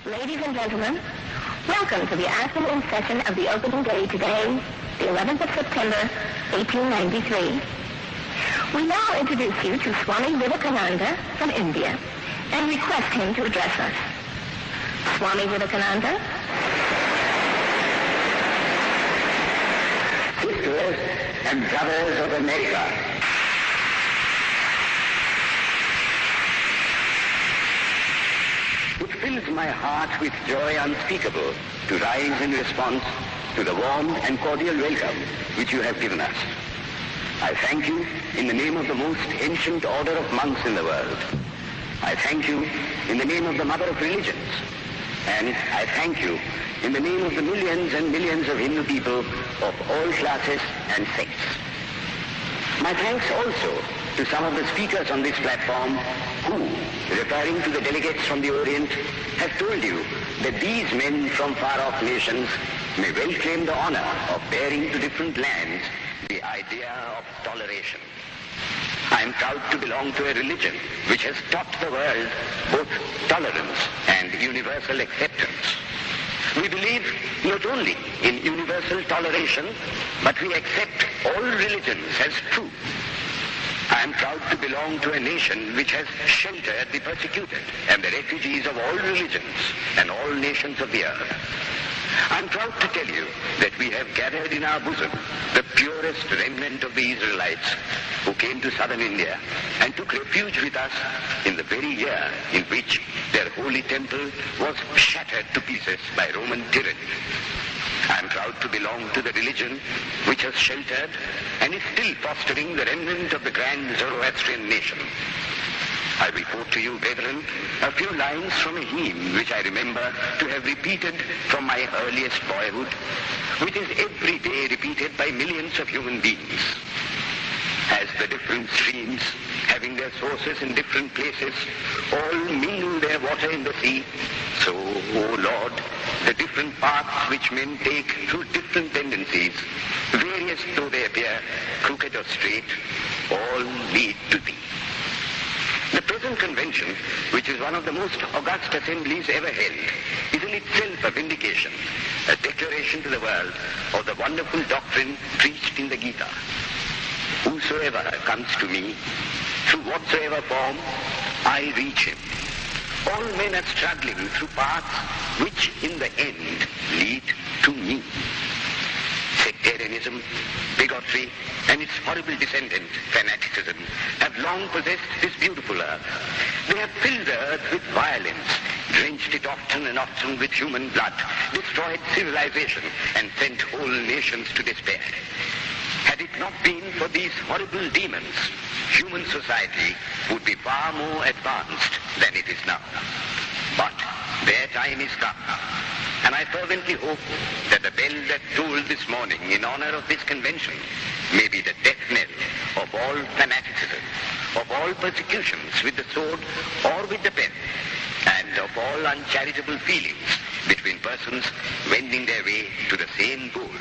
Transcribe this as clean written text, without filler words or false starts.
Ladies and gentlemen, welcome to the afternoon session of the opening day today, the 11th of September, 1893. We now introduce you to Swami Vivekananda from India and request him to address us. Swami Vivekananda. Sisters and brothers of America, it fills my heart with joy unspeakable to rise in response to the warm and cordial welcome which you have given us. I thank you in the name of the most ancient order of monks in the world. I thank you in the name of the mother of religions. And I thank you in the name of the millions and millions of Hindu people of all classes and sects. My thanks also to some of the speakers on this platform who, referring to the delegates from the Orient, have told you that these men from far-off nations may well claim the honor of bearing to different lands the idea of toleration. I am proud to belong to a religion which has taught the world both tolerance and universal acceptance. We believe not only in universal toleration, but we accept all religions as true. I am proud to belong to a nation which has sheltered the persecuted and the refugees of all religions and all nations of the earth. I am proud to tell you that we have gathered in our bosom the purest remnant of the Israelites who came to southern India and took refuge with us in the very year in which their holy temple was shattered to pieces by Roman tyranny. I am proud to belong to the religion which has sheltered and is still fostering the remnant of the grand Zoroastrian nation. I report to you, brethren, a few lines from a hymn which I remember to have repeated from my earliest boyhood, which is every day repeated by millions of human beings. As the different streams, having their sources in different places, all mingle their water in the sea, so, O Lord, the different paths which men take through different tendencies, various though they appear, crooked or straight, all lead to Thee. The present convention, which is one of the most august assemblies ever held, is in itself a vindication, a declaration to the world of the wonderful doctrine preached in the Gita. Whosoever comes to me, through whatsoever form, I reach him. All men are struggling through paths which in the end lead to me. Sectarianism, bigotry, and its horrible descendant, fanaticism, have long possessed this beautiful earth. They have filled the earth with violence, drenched it often and often with human blood, destroyed civilization, and sent whole nations to despair. Had it not been for these horrible demons, human society would be far more advanced than it is now. But their time is come, and I fervently hope that the bell that tolled this morning in honor of this convention may be the death knell of all fanaticism, of all persecutions with the sword or with the pen, and of all uncharitable feelings between persons wending their way to the same goal.